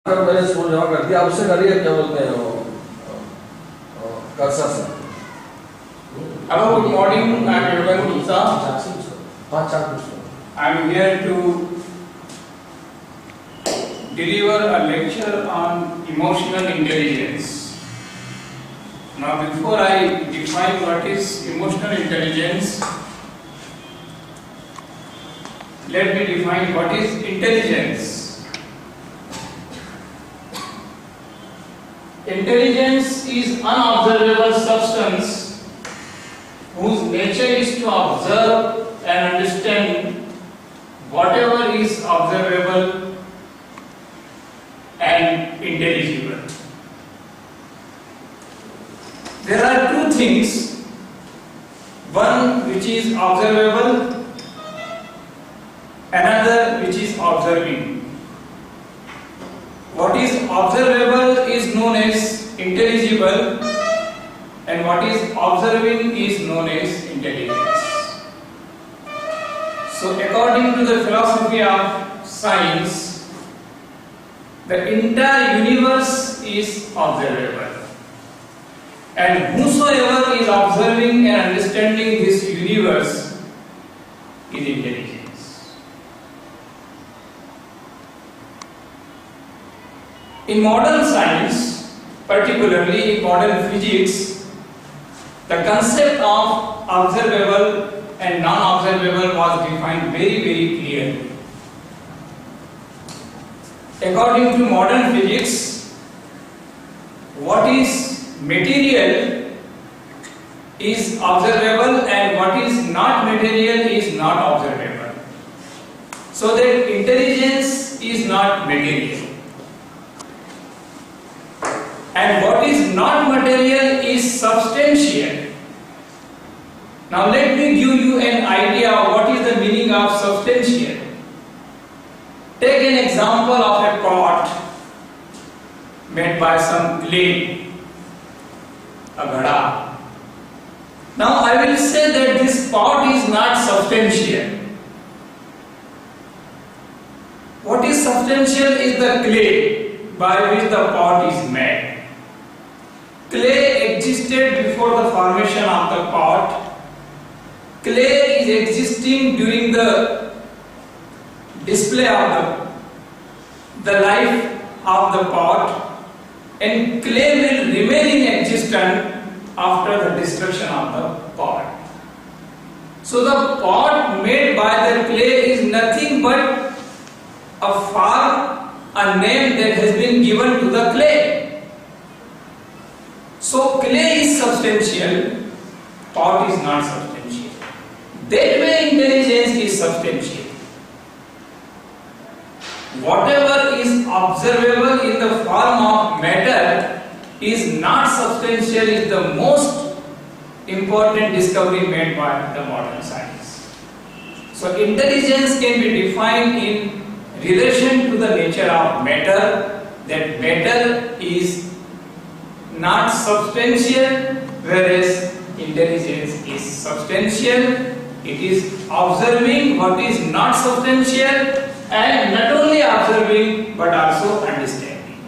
मैंने स्कूल जमा कर दिया, अब उससे करिए क्या बोलते हैं वो कर्सर से। Hello, good morning. I am Yogan Gupta. हाँ चार पूछ लो। I am here to deliver a lecture on emotional intelligence. Now, before I define what is emotional intelligence, let me define what is intelligence. Intelligence is unobservable substance whose nature is to observe and understand whatever is observable and intelligible. There are two things, one which is observable, another which is observing. What is observable is known as intelligible, and what is observing is known as intelligence. So, according to the philosophy of science, the entire universe is observable, and whosoever is observing and understanding this universe is intelligence. In modern science, particularly in modern physics, the concept of observable and non-observable was defined very clearly. According to modern physics, what is material is observable and what is not material is not observable. So that intelligence is not material. And what is not material is substantial. Now let me give you an idea of what is the meaning of substantial. Take an example of a pot made by some clay, a ghada. Now I will say that this pot is not substantial. What is substantial is the clay by which the pot is made. Clay existed before the formation of the pot. Clay is existing during the display of the life of the pot, and clay will remain in existence after the destruction of the pot. So the pot made by the clay is nothing but a form, a name that has been given to the clay. So clay is substantial, pot is not substantial. That way intelligence is substantial. Whatever is observable in the form of matter is not substantial is the most important discovery made by the modern science. So intelligence can be defined in relation to the nature of matter, that matter is not substantial, whereas intelligence is substantial. It is observing what is not substantial, and not only observing but also understanding.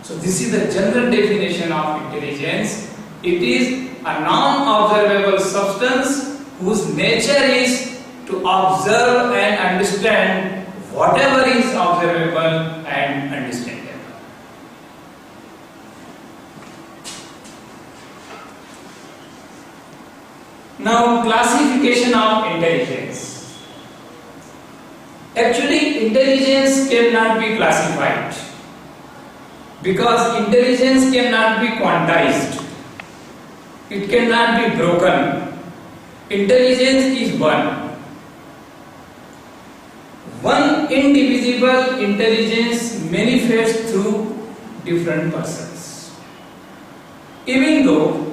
So this is the general definition of intelligence. It is a non-observable substance whose nature is to observe and understand whatever is observable and understandable. Now, classification of intelligence. Actually, intelligence cannot be classified because intelligence cannot be quantized. It cannot be broken. Intelligence is one. One indivisible intelligence manifests through different persons. Even though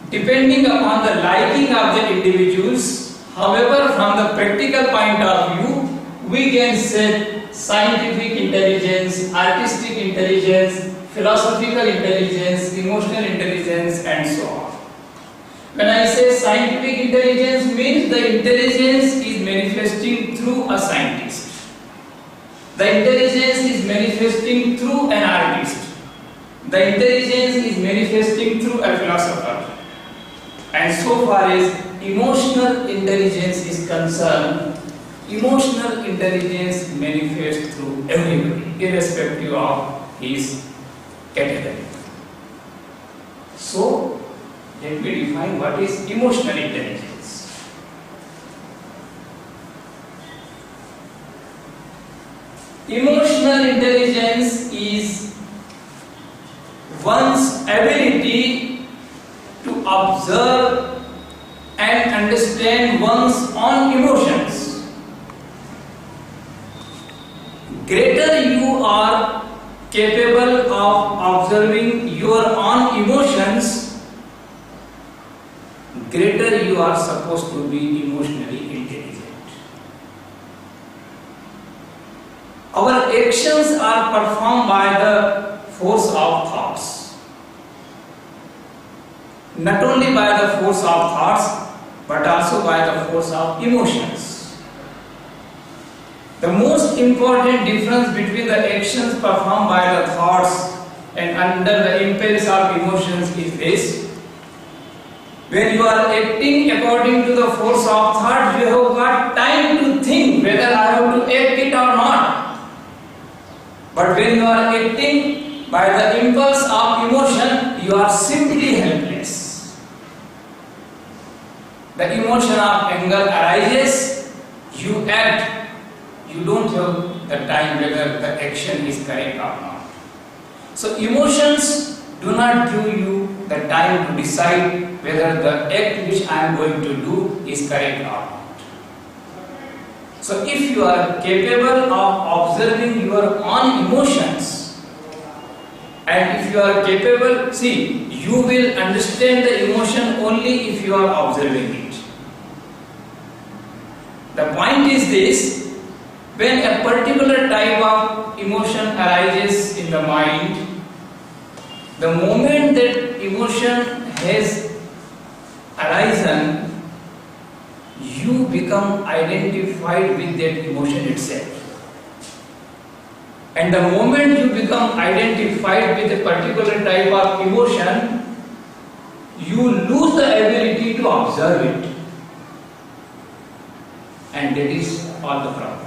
depending upon the liking of the individuals, however, from the practical point of view, we can say scientific intelligence, artistic intelligence, philosophical intelligence, emotional intelligence, and so on. When I say scientific intelligence, means the intelligence is manifesting through a scientist. The intelligence is manifesting through an artist. The intelligence is manifesting through a philosopher. And so far as emotional intelligence is concerned, emotional intelligence manifests through everybody, irrespective of his category. So, let me define what is emotional intelligence. Emotional intelligence is one's ability to observe and understand one's own emotions. Greater you are capable of observing your own emotions, greater you are supposed to be emotionally intelligent. Our actions are performed by the force of thoughts. Not only by the force of thoughts, but also by the force of emotions. The most important difference between the actions performed by the thoughts and under the impulse of emotions is this. When you are acting according to the force of thought, you have got time to think whether I have to act it or not. But when you are acting by the impulse of emotion, you are simply helpless. The emotion of anger arises, you act. You don't have the time whether the action is correct or not. So emotions do not give you the time to decide whether the act which I am going to do is correct or not. So if you are capable of observing your own emotions, and if you are capable, see, you will understand the emotion only if you are observing it. The point is this. When a particular type of emotion arises in the mind, the moment that emotion has arisen, you become identified with that emotion itself. And the moment you become identified with a particular type of emotion, you lose the ability to observe it. And that is all the problem.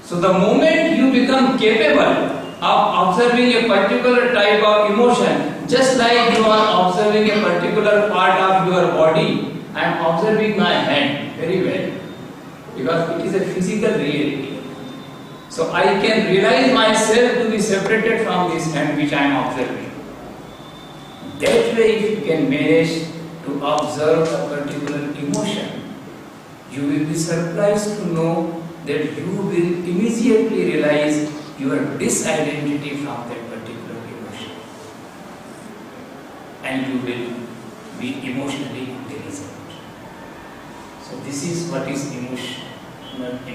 So the moment you become capable of observing a particular type of emotion, just like you are observing a particular part of your body, I am observing my hand very well because it is a physical reality. So I can realize myself to be separated from this hand which I am observing. That way, if you can manage to observe a particular emotion, you will be surprised to know that you will immediately realize your disidentity from that particular emotion. And you will be emotionally intelligent. So this is what is emotional intelligence.